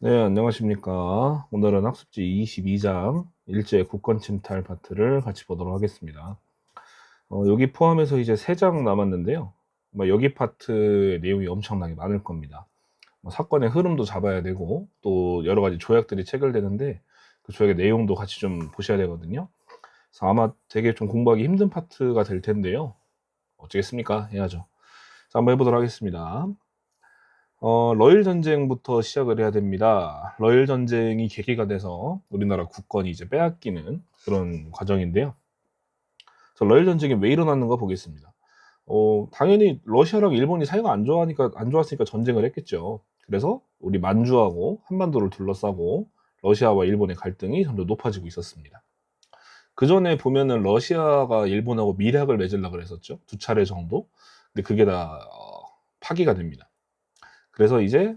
네, 안녕하십니까. 오늘은 학습지 22장 일제 국권 침탈 파트를 같이 보도록 하겠습니다. 여기 포함해서 이제 3장 남았는데요. 여기 파트의 내용이 엄청나게 많을 겁니다. 사건의 흐름도 잡아야 되고 또 여러 가지 조약들이 체결되는데 그 조약의 내용도 같이 좀 보셔야 되거든요. 그래서 아마 되게 좀 공부하기 힘든 파트가 될 텐데요. 어쩌겠습니까? 해야죠. 자, 한번 해보도록 하겠습니다. 러일 전쟁부터 시작을 해야 됩니다. 러일 전쟁이 계기가 돼서 우리나라 국권이 이제 빼앗기는 그런 과정인데요. 자, 러일 전쟁이 왜 일어났는가 보겠습니다. 당연히 러시아랑 일본이 사이가 안 좋았으니까 전쟁을 했겠죠. 그래서 우리 만주하고 한반도를 둘러싸고 러시아와 일본의 갈등이 점점 높아지고 있었습니다. 그 전에 보면은 러시아가 일본하고 밀약을 맺으려고 그랬었죠. 2차례 정도. 근데 그게 다 파기가 됩니다. 그래서 이제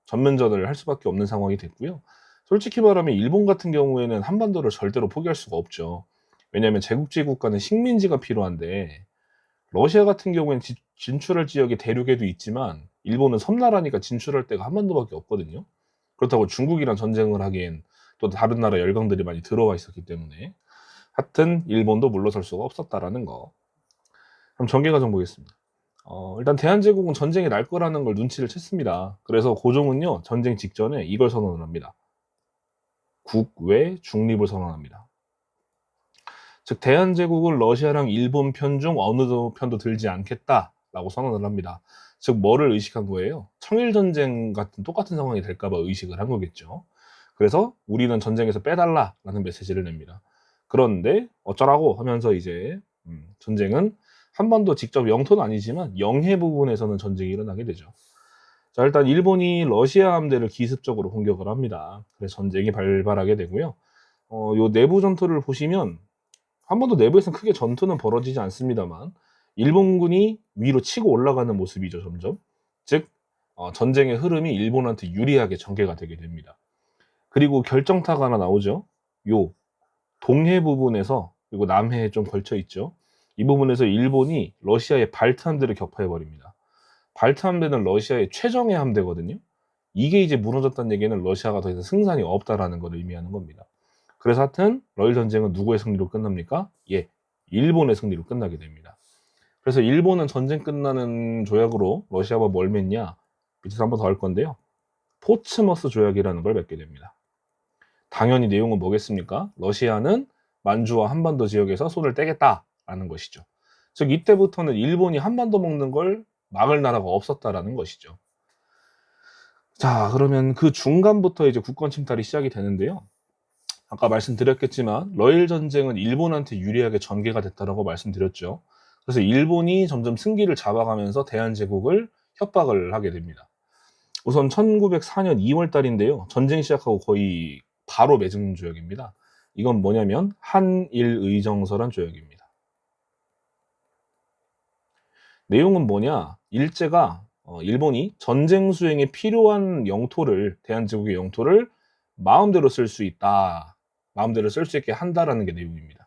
전면전을 할 수밖에 없는 상황이 됐고요. 솔직히 말하면 일본 같은 경우에는 한반도를 절대로 포기할 수가 없죠. 왜냐하면 제국주의 국가는 식민지가 필요한데 러시아 같은 경우에는 진출할 지역이 대륙에도 있지만 일본은 섬나라니까 진출할 데가 한반도밖에 없거든요. 그렇다고 중국이랑 전쟁을 하기엔 또 다른 나라 열강들이 많이 들어와 있었기 때문에 하여튼 일본도 물러설 수가 없었다라는 거. 그럼 전개 과정 보겠습니다. 일단 대한제국은 전쟁이 날 거라는 걸 눈치를 챘습니다. 그래서 고종은요, 전쟁 직전에 이걸 선언을 합니다. 국외 중립을 선언합니다. 즉, 대한제국은 러시아랑 일본 편 중 어느 편도 들지 않겠다라고 선언을 합니다. 즉, 뭐를 의식한 거예요? 청일전쟁 같은 똑같은 상황이 될까봐 의식을 한 거겠죠. 그래서 우리는 전쟁에서 빼달라라는 메시지를 냅니다. 그런데 어쩌라고 하면서 이제 전쟁은 한반도 직접 영토는 아니지만 영해 부분에서는 전쟁이 일어나게 되죠. 자, 일단 일본이 러시아 함대를 기습적으로 공격을 합니다. 그래서 전쟁이 발발하게 되고요. 요 내부 전투를 보시면 한반도 내부에서는 크게 전투는 벌어지지 않습니다만 일본군이 위로 치고 올라가는 모습이죠, 점점. 즉, 전쟁의 흐름이 일본한테 유리하게 전개가 되게 됩니다. 그리고 결정타가 하나 나오죠. 요 동해 부분에서, 그리고 남해에 좀 걸쳐 있죠. 이 부분에서 일본이 러시아의 발트 함대를 격파해 버립니다. 발트 함대는 러시아의 최정예 함대거든요. 이게 이제 무너졌다는 얘기는 러시아가 더 이상 승산이 없다라는 걸 의미하는 겁니다. 그래서 하여튼 러일 전쟁은 누구의 승리로 끝납니까? 예, 일본의 승리로 끝나게 됩니다. 그래서 일본은 전쟁 끝나는 조약으로 러시아와 뭘 맺냐? 밑에서 한 번 더 할 건데요. 포츠머스 조약이라는 걸 맺게 됩니다. 당연히 내용은 뭐겠습니까? 러시아는 만주와 한반도 지역에서 손을 떼겠다라는 것이죠. 즉 이때부터는 일본이 한반도 먹는 걸 막을 나라가 없었다라는 것이죠. 자, 그러면 그 중간부터 이제 국권 침탈이 시작이 되는데요. 아까 말씀드렸겠지만 러일 전쟁은 일본한테 유리하게 전개가 됐다라고 말씀드렸죠. 그래서 일본이 점점 승기를 잡아가면서 대한제국을 협박을 하게 됩니다. 우선 1904년 2월 달인데요. 전쟁 시작하고 거의 바로 맺은 조약입니다. 이건 뭐냐면 한일의정서란 조약입니다. 내용은 뭐냐? 일제가 일본이 전쟁 수행에 필요한 영토를, 대한제국의 영토를 마음대로 쓸 수 있다. 마음대로 쓸 수 있게 한다라는 게 내용입니다.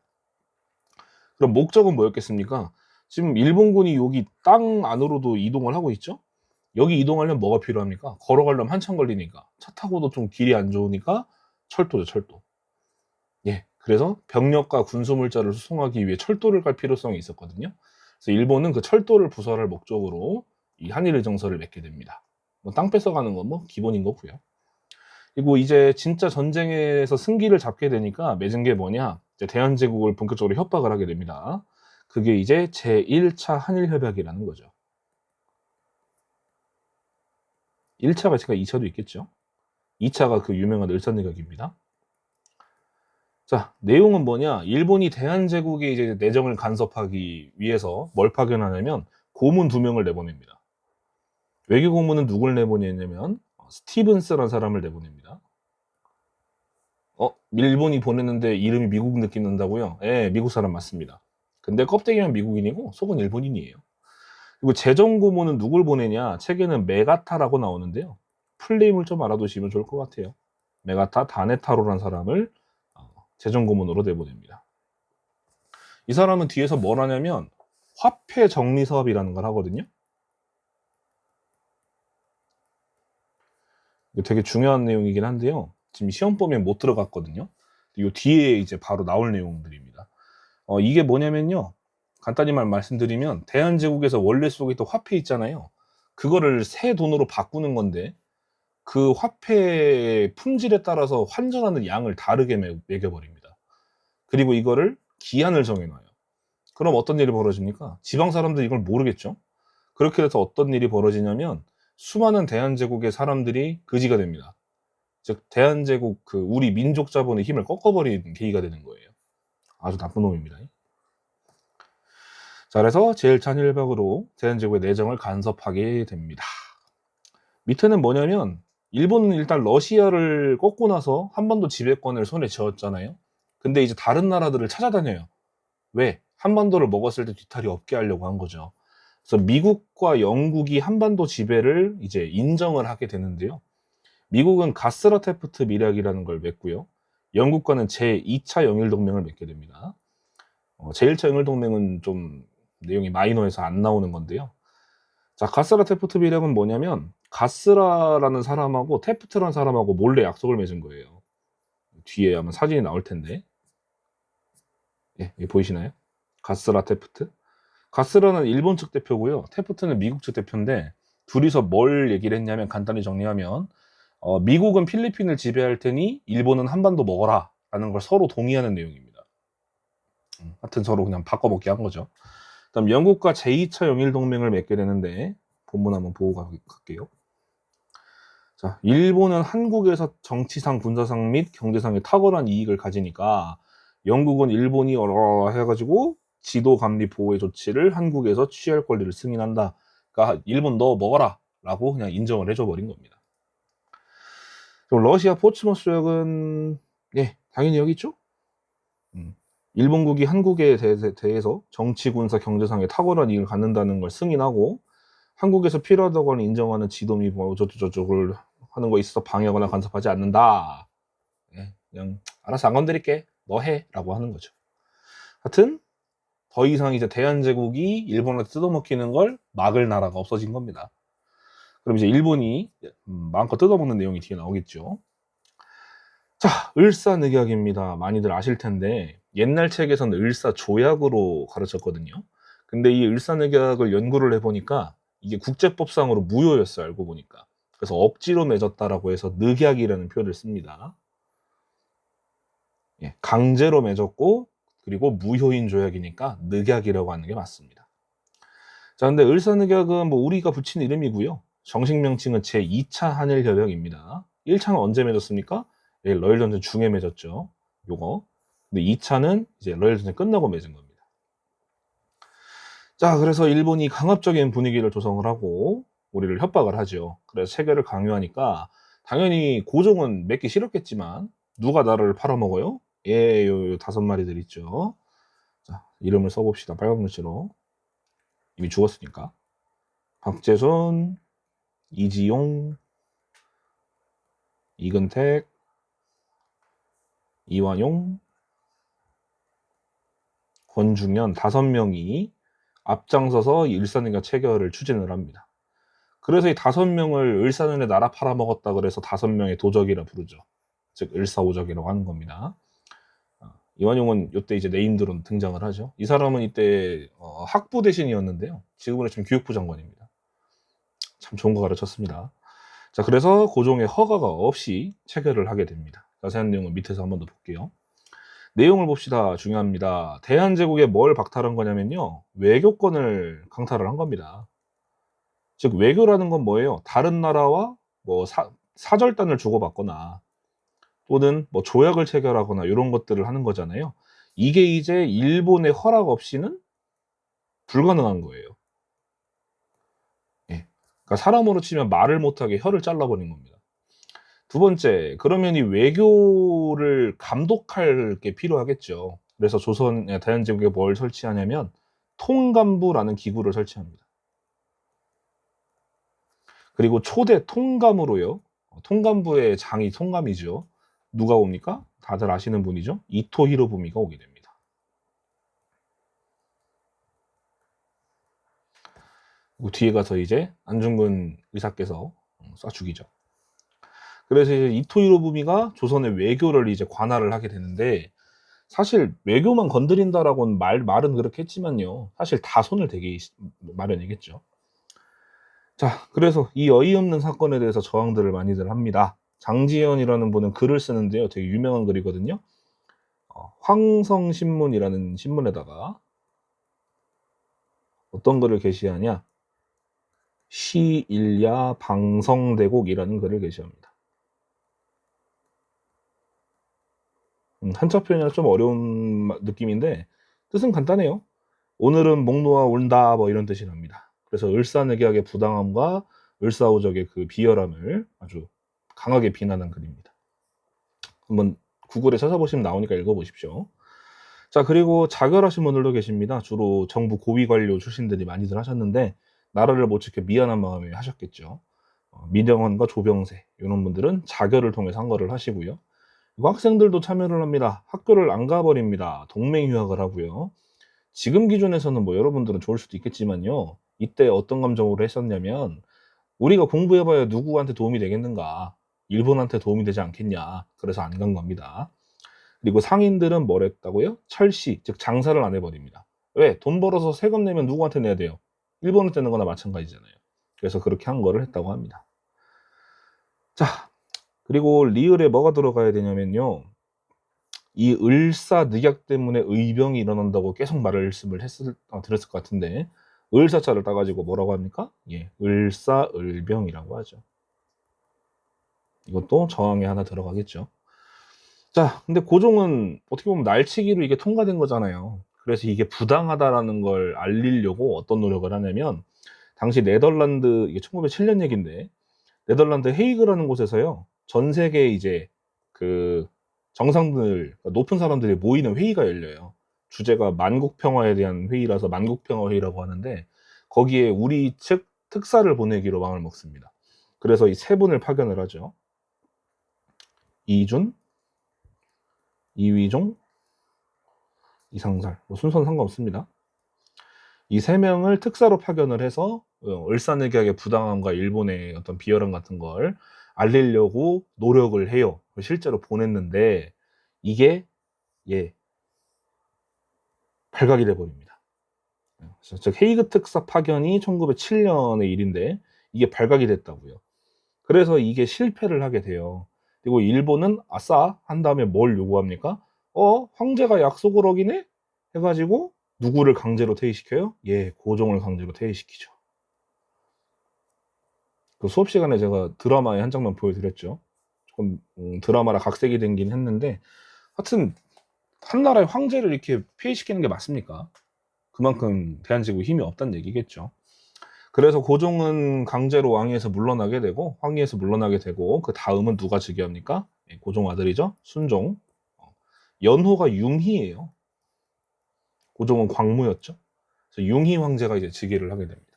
그럼 목적은 뭐였겠습니까? 지금 일본군이 여기 땅 안으로도 이동을 하고 있죠? 여기 이동하려면 뭐가 필요합니까? 걸어가려면 한참 걸리니까. 차 타고도 좀 길이 안 좋으니까 철도죠, 철도. 예. 그래서 병력과 군수물자를 수송하기 위해 철도를 갈 필요성이 있었거든요. 그래서 일본은 그 철도를 부설할 목적으로 이 한일의 정서를 맺게 됩니다. 땅 뺏어가는 건 뭐 기본인 거고요. 그리고 이제 진짜 전쟁에서 승기를 잡게 되니까 맺은 게 뭐냐? 이제 대한제국을 본격적으로 협박을 하게 됩니다. 그게 이제 제1차 한일협약이라는 거죠. 1차가 있으니까 2차도 있겠죠. 2차가 그 유명한 을사내각입니다. 자, 내용은 뭐냐? 일본이 대한제국의 이제 내정을 간섭하기 위해서 뭘 파견하냐면 고문 2명을 내보냅니다. 외교 고문은 누굴 내보내냐면 스티븐스라는 사람을 내보냅니다. 일본이 보냈는데 이름이 미국 느낌 난다고요? 예, 미국 사람 맞습니다. 근데 껍데기만 미국인이고 속은 일본인이에요. 그리고 재정 고문은 누굴 보내냐? 책에는 메가타라고 나오는데요. 풀네임을 좀 알아두시면 좋을 것 같아요. 메가타 다네타로라는 사람을 재정 고문으로 내보냅니다. 이 사람은 뒤에서 뭘 하냐면 화폐 정리 사업이라는 걸 하거든요. 이거 되게 중요한 내용이긴 한데요. 지금 시험 범위에 못 들어갔거든요. 이 뒤에 이제 바로 나올 내용들입니다. 이게 뭐냐면요. 간단히 말씀드리면 대한제국에서 원래 속에 또 화폐 있잖아요. 그거를 새 돈으로 바꾸는 건데 그 화폐의 품질에 따라서 환전하는 양을 다르게 매겨버립니다. 그리고 이거를 기한을 정해놔요. 그럼 어떤 일이 벌어집니까? 지방 사람들이 이걸 모르겠죠. 그렇게 돼서 어떤 일이 벌어지냐면 수많은 대한제국의 사람들이 거지가 됩니다. 즉 대한제국 그 우리 민족 자본의 힘을 꺾어버리는 계기가 되는 거예요. 아주 나쁜 놈입니다. 자, 그래서 제1찬일박으로 대한제국의 내정을 간섭하게 됩니다. 밑에는 뭐냐면 일본은 일단 러시아를 꺾고 나서 한반도 지배권을 손에 쥐었잖아요. 근데 이제 다른 나라들을 찾아다녀요. 왜? 한반도를 먹었을 때 뒤탈이 없게 하려고 한 거죠. 그래서 미국과 영국이 한반도 지배를 이제 인정을 하게 되는데요. 미국은 가스라 테프트 밀약이라는 걸 맺고요. 영국과는 제2차 영일동맹을 맺게 됩니다. 제1차 영일동맹은 좀 내용이 마이너해서 안 나오는 건데요. 자, 가스라 테프트 밀약은 뭐냐면 가스라라는 사람하고 테프트라는 사람하고 몰래 약속을 맺은 거예요. 뒤에 아마 사진이 나올 텐데. 예, 보이시나요? 가스라 테프트. 가스라는 일본 측 대표고요. 테프트는 미국 측 대표인데 둘이서 뭘 얘기를 했냐면 간단히 정리하면 미국은 필리핀을 지배할 테니 일본은 한반도 먹어라 라는 걸 서로 동의하는 내용입니다. 하여튼 서로 그냥 바꿔먹기 한 거죠. 그다음 영국과 제2차 영일동맹을 맺게 되는데 본문 한번 보고 갈게요. 자, 일본은 한국에서 정치상, 군사상 및 경제상의 탁월한 이익을 가지니까 영국은 일본이 해가지고 지도 감리 보호의 조치를 한국에서 취할 권리를 승인한다. 그러니까 일본 너 먹어라 라고 그냥 인정을 해줘 버린 겁니다. 그럼 러시아 포츠머스 조약은 예, 당연히 여기 있죠. 일본국이 한국에 대해서 정치, 군사, 경제상의 탁월한 이익을 갖는다는 걸 승인하고 한국에서 필요하다고 인정하는 지도 및 뭐 어쩌고저쩌고를 하는 거 있어서 방해하거나 간섭하지 않는다. 예, 그냥 알아서 안 건드릴게. 너 해. 라고 하는 거죠. 하여튼 더 이상 이제 대한제국이 일본한테 뜯어먹히는 걸 막을 나라가 없어진 겁니다. 그럼 이제 일본이 마음껏 뜯어먹는 내용이 뒤에 나오겠죠. 자, 을사늑약입니다. 많이들 아실 텐데 옛날 책에서는 을사조약으로 가르쳤거든요. 근데 이 을사늑약을 연구를 해보니까 이게 국제법상으로 무효였어요. 알고 보니까. 그래서 억지로 맺었다라고 해서 늑약이라는 표현을 씁니다. 예, 강제로 맺었고 그리고 무효인 조약이니까 늑약이라고 하는 게 맞습니다. 자, 근데 을사늑약은 뭐 우리가 붙인 이름이고요. 정식 명칭은 제2차 한일협약입니다. 1차는 언제 맺었습니까? 예, 러일 전쟁 중에 맺었죠. 요거. 근데 2차는 이제 러일 전쟁 끝나고 맺은 겁니다. 자, 그래서 일본이 강압적인 분위기를 조성을 하고 우리를 협박을 하죠. 그래서 체결을 강요하니까 당연히 고종은 맺기 싫었겠지만 누가 나라를 팔아먹어요? 예, 요 5마리들 있죠. 자, 이름을 써봅시다. 빨간 글씨로. 이미 죽었으니까. 박재손, 이지용, 이근택, 이완용, 권중현 5명이 앞장서서 일산응약 체결을 추진을 합니다. 그래서 이 5명을 을사는에 나라 팔아먹었다 그래서 5명의 도적이라 부르죠. 즉 을사오적이라고 하는 겁니다. 이완용은 이때 이제 네임드로 등장을 하죠. 이 사람은 이때 학부 대신이었는데요. 지금으로 치면 교육부 장관입니다. 참 좋은 거 가르쳤습니다. 자, 그래서 고종의 허가가 없이 체결을 하게 됩니다. 자세한 내용은 밑에서 한 번 더 볼게요. 내용을 봅시다. 중요합니다. 대한제국에 뭘 박탈한 거냐면요. 외교권을 강탈을 한 겁니다. 즉 외교라는 건 뭐예요? 다른 나라와 뭐 사절단을 주고받거나 또는 뭐 조약을 체결하거나 이런 것들을 하는 거잖아요. 이게 이제 일본의 허락 없이는 불가능한 거예요. 예. 그러니까 사람으로 치면 말을 못하게 혀를 잘라버린 겁니다. 두 번째, 그러면 이 외교를 감독할 게 필요하겠죠. 그래서 대한제국에 뭘 설치하냐면 통감부라는 기구를 설치합니다. 그리고 초대 통감으로요. 통감부의 장이 통감이죠. 누가 옵니까? 다들 아시는 분이죠. 이토 히로부미가 오게 됩니다. 그리고 뒤에 가서 이제 안중근 의사께서 쏴 죽이죠. 그래서 이제 이토 히로부미가 조선의 외교를 이제 관할을 하게 되는데, 사실 외교만 건드린다라고는 말은 그렇게 했지만요. 사실 다 손을 대기 마련이겠죠. 자, 그래서 이 어이없는 사건에 대해서 저항들을 많이들 합니다. 장지연이라는 분은 글을 쓰는데요. 되게 유명한 글이거든요. 황성신문이라는 신문에다가 어떤 글을 게시하냐? 시일야 방성대곡이라는 글을 게시합니다. 한자 표현이라 좀 어려운 느낌인데 뜻은 간단해요. 오늘은 목 놓아 운다 뭐 이런 뜻이 납니다. 그래서 을사늑약의 부당함과 을사오적의 그 비열함을 아주 강하게 비난한 글입니다. 한번 구글에 찾아보시면 나오니까 읽어보십시오. 자, 그리고 자결하신 분들도 계십니다. 주로 정부 고위 관료 출신들이 많이들 하셨는데 나라를 못 지켜 미안한 마음에 하셨겠죠. 민정원과 조병세 이런 분들은 자결을 통해서 한 거를 하시고요. 그리고 학생들도 참여를 합니다. 학교를 안 가버립니다. 동맹휴학을 하고요. 지금 기준에서는 뭐 여러분들은 좋을 수도 있겠지만요. 이때 어떤 감정으로 했었냐면 우리가 공부해봐야 누구한테 도움이 되겠는가. 일본한테 도움이 되지 않겠냐. 그래서 안 간 겁니다. 그리고 상인들은 뭘 했다고요? 철시, 즉 장사를 안 해버립니다. 왜? 돈 벌어서 세금 내면 누구한테 내야 돼요? 일본한테 내는 거나 마찬가지잖아요. 그래서 그렇게 한 거를 했다고 합니다. 자, 그리고 리을에 뭐가 들어가야 되냐면요. 이 을사늑약 때문에 의병이 일어난다고 계속 말씀을 드렸을 것 같은데 을사자를 따가지고 뭐라고 합니까? 예, 을사을병이라고 하죠. 이것도 저항에 하나 들어가겠죠. 자, 근데 고종은 어떻게 보면 날치기로 이게 통과된 거잖아요. 그래서 이게 부당하다라는 걸 알리려고 어떤 노력을 하냐면 당시 네덜란드, 이게 1907년 얘기인데 네덜란드 헤이그라는 곳에서요. 전 세계 이제 그 정상들, 높은 사람들이 모이는 회의가 열려요. 주제가 만국평화에 대한 회의라서 만국평화회의라고 하는데 거기에 우리 측 특사를 보내기로 마음을 먹습니다. 그래서 이 세 분을 파견을 하죠. 이준, 이위종, 이상살. 뭐 순서는 상관없습니다. 이 세 명을 특사로 파견을 해서 을사늑약의 부당함과 일본의 어떤 비열함 같은 걸 알리려고 노력을 해요. 실제로 보냈는데 이게 발각이 돼 버립니다. 즉 헤이그 특사 파견이 1907년의 일인데 이게 발각이 됐다고요. 그래서 이게 실패를 하게 돼요. 그리고 일본은 아싸 한 다음에 뭘 요구합니까? 황제가 약속을 어기네? 해가지고 누구를 강제로 퇴위시켜요? 예, 고종을 강제로 퇴위시키죠. 그 수업 시간에 제가 드라마의 한 장면 보여드렸죠. 조금 드라마라 각색이 된긴 했는데 하여튼 한 나라의 황제를 이렇게 폐위시키는 게 맞습니까? 그만큼 대한제국에 힘이 없다는 얘기겠죠. 그래서 고종은 강제로 왕위에서 물러나게 되고 황위에서 물러나게 되고 그 다음은 누가 즉위합니까? 고종 아들이죠. 순종. 연호가 융희예요. 고종은 광무였죠. 그래서 융희 황제가 이제 즉위를 하게 됩니다.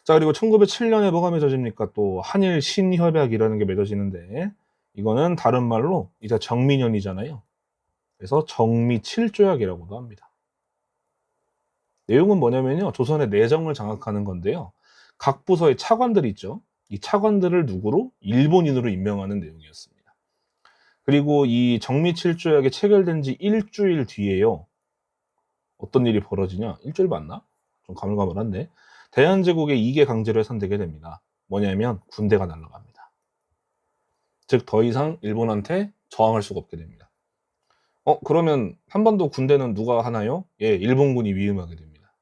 자, 그리고 1907년에 뭐가 맺어집니까? 또 한일 신협약이라는 게 맺어지는데 이거는 다른 말로 이제 정민연이잖아요. 그래서 정미칠조약이라고도 합니다. 내용은 뭐냐면요. 조선의 내정을 장악하는 건데요. 각 부서의 차관들이 있죠. 이 차관들을 누구로? 일본인으로 임명하는 내용이었습니다. 그리고 이 정미칠조약이 체결된 지 일주일 뒤에요. 어떤 일이 벌어지냐? 일주일 맞나? 좀 가물가물한데 대한제국의 2개 강제로 해산되게 됩니다. 뭐냐면 군대가 날아갑니다. 즉 더 이상 일본한테 저항할 수가 없게 됩니다. 그러면 한반도 군대는 누가 하나요? 예, 일본군이 위임하게 됩니다.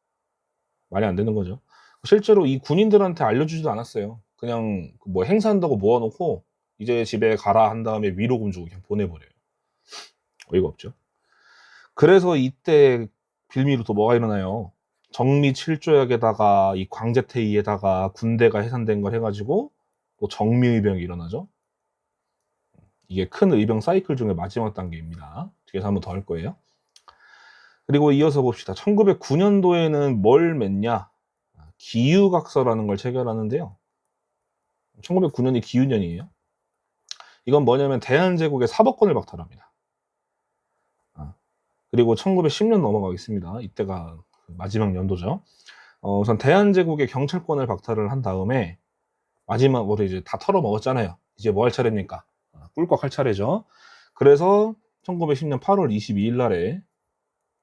말이 안 되는 거죠. 실제로 이 군인들한테 알려주지도 않았어요. 그냥 뭐 행사한다고 모아놓고 이제 집에 가라 한 다음에 위로금 주고 그냥 보내버려요. 어이가 없죠. 그래서 이때 빌미로 또 뭐가 일어나요? 정미칠조약에다가 이 광제퇴위에다가 군대가 해산된 걸 해가지고 또 정미의병이 일어나죠. 이게 큰 의병 사이클 중에 마지막 단계입니다. 뒤에서 한번 더 할 거예요. 그리고 이어서 봅시다. 1909년도에는 뭘 맺냐? 기유각서라는 걸 체결하는데요. 1909년이 기유년이에요. 이건 뭐냐면 대한제국의 사법권을 박탈합니다. 그리고 1910년 넘어가겠습니다. 이때가 마지막 연도죠. 우선 대한제국의 경찰권을 박탈을 한 다음에 마지막으로 이제 다 털어먹었잖아요. 이제 뭐 할 차례입니까? 꿀꺽 할 차례죠. 그래서 1910년 8월 22일 날에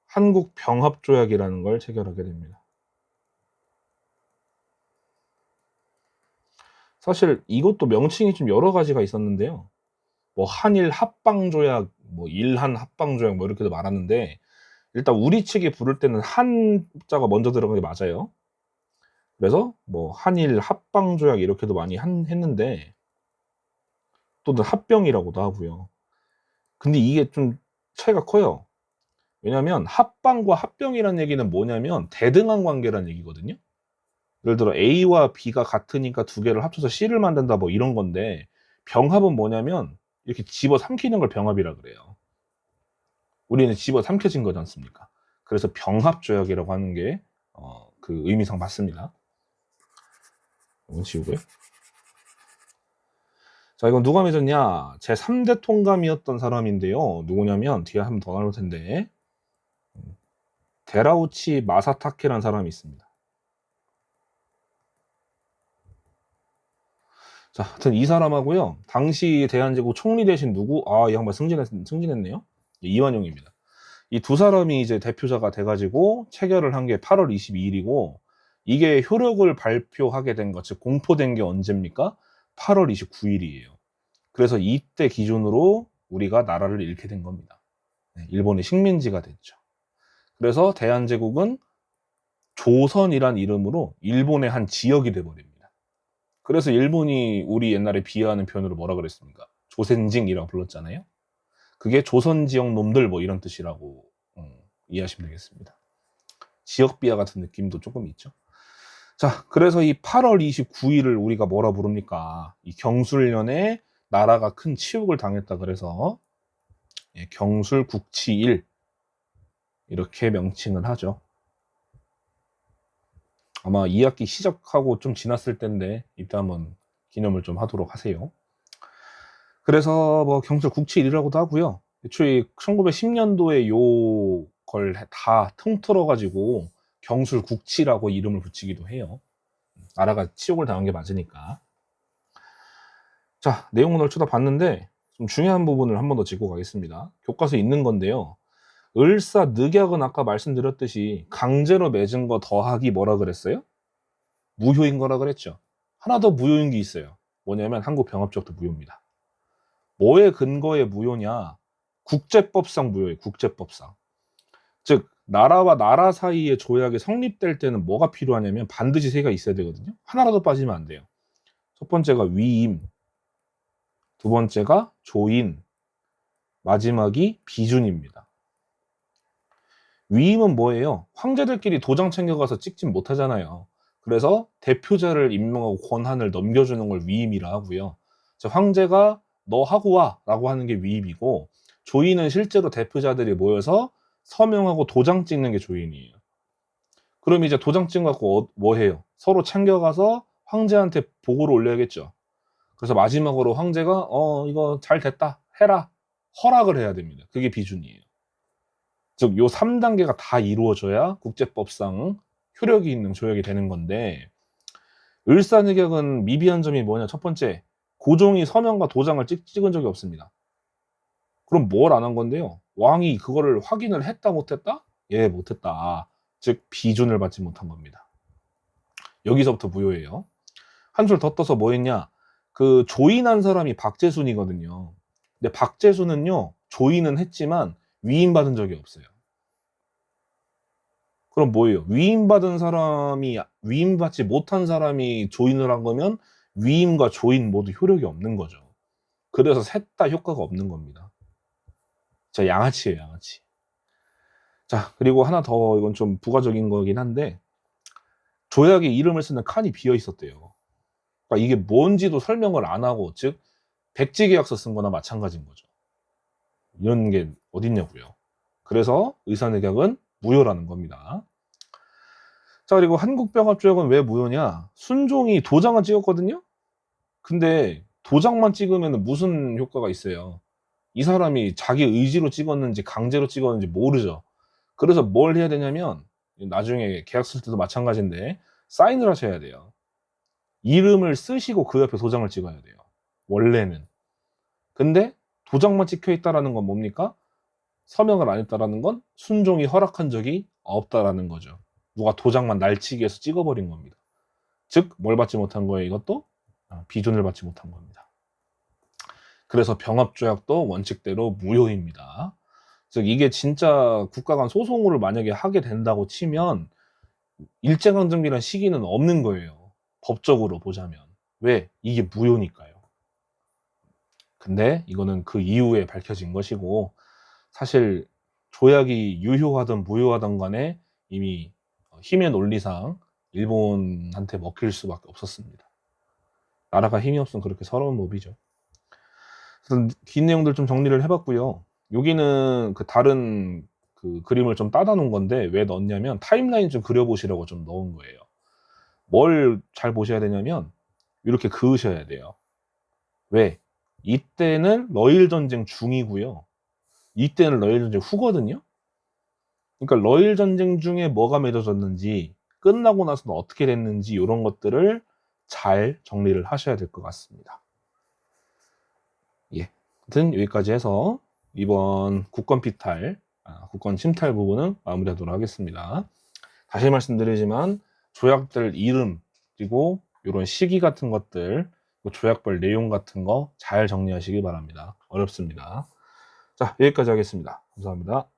한국병합조약이라는 걸 체결하게 됩니다. 사실 이것도 명칭이 좀 여러 가지가 있었는데요. 뭐 한일 합방조약, 뭐 일한 합방조약 뭐 이렇게도 말하는데, 일단 우리 측이 부를 때는 한자가 먼저 들어간 게 맞아요. 그래서 뭐 한일 합방조약 이렇게도 많이 했는데, 또는 합병이라고도 하고요. 근데 이게 좀 차이가 커요. 왜냐면 합방과 합병이라는 얘기는 뭐냐면 대등한 관계라는 얘기거든요. 예를 들어 A와 B가 같으니까 두 개를 합쳐서 C를 만든다 뭐 이런 건데, 병합은 뭐냐면 이렇게 집어삼키는 걸 병합이라 그래요. 우리는 집어삼켜진 거지 않습니까? 그래서 병합조약이라고 하는 게 그 의미상 맞습니다. 이건 지우고요. 자, 이건 누가 맺었냐? 제 3대 통감이었던 사람인데요. 누구냐면 뒤에 한 번 더 나올 텐데, 데라우치 마사타케라는 사람이 있습니다. 자, 하여튼 이 사람하고요, 당시 대한제국 총리 대신 누구? 이 양반 승진했네요. 이완용입니다. 이 두 사람이 이제 대표자가 돼가지고 체결을 한 게 8월 22일이고, 이게 효력을 발표하게 된 것, 즉 공포된 게 언제입니까? 8월 29일이에요. 그래서 이때 기준으로 우리가 나라를 잃게 된 겁니다. 일본의 식민지가 됐죠. 그래서 대한제국은 조선이란 이름으로 일본의 한 지역이 돼버립니다. 그래서 일본이 우리 옛날에 비하하는 표현으로 뭐라 그랬습니까? 조센징이라고 불렀잖아요. 그게 조선 지역 놈들 뭐 이런 뜻이라고 이해하시면 되겠습니다. 지역 비하 같은 느낌도 조금 있죠. 자, 그래서 이 8월 29일을 우리가 뭐라 부릅니까? 이 경술년에 나라가 큰 치욕을 당했다 그래서 경술국치일 이렇게 명칭을 하죠. 아마 2학기 시작하고 좀 지났을 텐데 이때 한번 기념을 좀 하도록 하세요. 그래서 뭐 경술국치일이라고도 하고요. 애초에 1910년도에 요걸 다 통틀어 가지고 경술국치라고 이름을 붙이기도 해요. 나라가 치욕을 당한 게 맞으니까. 자, 내용을 오늘 쳐다봤는데 좀 중요한 부분을 한 번 더 짚고 가겠습니다. 교과서에 있는 건데요. 을사늑약은 아까 말씀드렸듯이 강제로 맺은 거 더하기 뭐라 그랬어요? 무효인 거라 그랬죠. 하나 더 무효인 게 있어요. 뭐냐면 한국병합조약도 무효입니다. 뭐에 근거에 무효냐? 국제법상 무효예요. 국제법상. 즉 나라와 나라 사이의 조약이 성립될 때는 뭐가 필요하냐면 반드시 세 개가 있어야 되거든요. 하나라도 빠지면 안 돼요. 첫 번째가 위임, 두 번째가 조인, 마지막이 비준입니다. 위임은 뭐예요? 황제들끼리 도장 챙겨가서 찍진 못하잖아요. 그래서 대표자를 임명하고 권한을 넘겨주는 걸 위임이라 하고요. 황제가 너 하고 와 라고 하는 게 위임이고, 조인은 실제로 대표자들이 모여서 서명하고 도장 찍는 게 조인이에요. 그럼 이제 도장 찍어갖고 뭐 해요? 서로 챙겨가서 황제한테 보고를 올려야겠죠. 그래서 마지막으로 황제가 이거 잘 됐다 해라 허락을 해야 됩니다. 그게 비준이에요. 즉 요 3단계가 다 이루어져야 국제법상 효력이 있는 조약이 되는 건데, 을사늑약은 미비한 점이 뭐냐? 첫 번째, 고종이 서명과 도장을 찍은 적이 없습니다. 그럼 뭘 안 한 건데요? 왕이 그거를 확인을 했다 못했다? 예, 못했다. 즉 비준을 받지 못한 겁니다. 여기서부터 무효예요. 한 줄 더 떠서 뭐 했냐? 그 조인한 사람이 박재순이거든요. 근데 박재순은요, 조인은 했지만 위임받은 적이 없어요. 그럼 뭐예요? 위임받지 못한 사람이 조인을 한 거면 위임과 조인 모두 효력이 없는 거죠. 그래서 셋 다 효과가 없는 겁니다. 자, 양아치예요, 양아치. 자, 그리고 하나 더, 이건 좀 부가적인 거긴 한데, 조약에 이름을 쓰는 칸이 비어 있었대요. 그러니까 이게 뭔지도 설명을 안 하고, 즉 백지계약서 쓴 거나 마찬가지인 거죠. 이런 게 어딨냐고요. 그래서 의사늑약은 무효라는 겁니다. 자, 그리고 한국병합조약은 왜 무효냐? 순종이 도장을 찍었거든요. 근데 도장만 찍으면 무슨 효과가 있어요? 이 사람이 자기 의지로 찍었는지 강제로 찍었는지 모르죠. 그래서 뭘 해야 되냐면, 나중에 계약 쓸 때도 마찬가지인데 사인을 하셔야 돼요. 이름을 쓰시고 그 옆에 도장을 찍어야 돼요. 원래는. 근데 도장만 찍혀 있다라는 건 뭡니까? 서명을 안 했다라는 건 순종이 허락한 적이 없다라는 거죠. 누가 도장만 날치기 해서 찍어버린 겁니다. 즉, 뭘 받지 못한 거예요? 이것도 비준을 받지 못한 겁니다. 그래서 병합조약도 원칙대로 무효입니다. 즉, 이게 진짜 국가 간 소송을 만약에 하게 된다고 치면 일제강점기란 시기는 없는 거예요. 법적으로 보자면. 왜? 이게 무효니까요. 근데 이거는 그 이후에 밝혀진 것이고, 사실 조약이 유효하든 무효하든 간에 이미 힘의 논리상 일본한테 먹힐 수밖에 없었습니다. 나라가 힘이 없으면 그렇게 서러운 법이죠. 그래서 긴 내용들 좀 정리를 해봤고요. 여기는 그 다른 그 그림을 좀 따다 놓은 건데 왜 넣었냐면 타임라인 좀 그려보시라고 좀 넣은 거예요. 뭘 잘 보셔야 되냐면 이렇게 그으셔야 돼요. 왜? 이때는 러일 전쟁 중이고요. 이때는 러일 전쟁 후거든요. 그러니까 러일 전쟁 중에 뭐가 맺어졌는지, 끝나고 나서는 어떻게 됐는지 이런 것들을 잘 정리를 하셔야 될 것 같습니다. 예, 아무튼 여기까지 해서 이번 국권 피탈, 국권 침탈 부분은 마무리하도록 하겠습니다. 다시 말씀드리지만 조약들 이름 그리고 이런 시기 같은 것들, 조약별 내용 같은 거 잘 정리하시기 바랍니다. 어렵습니다. 자, 여기까지 하겠습니다. 감사합니다.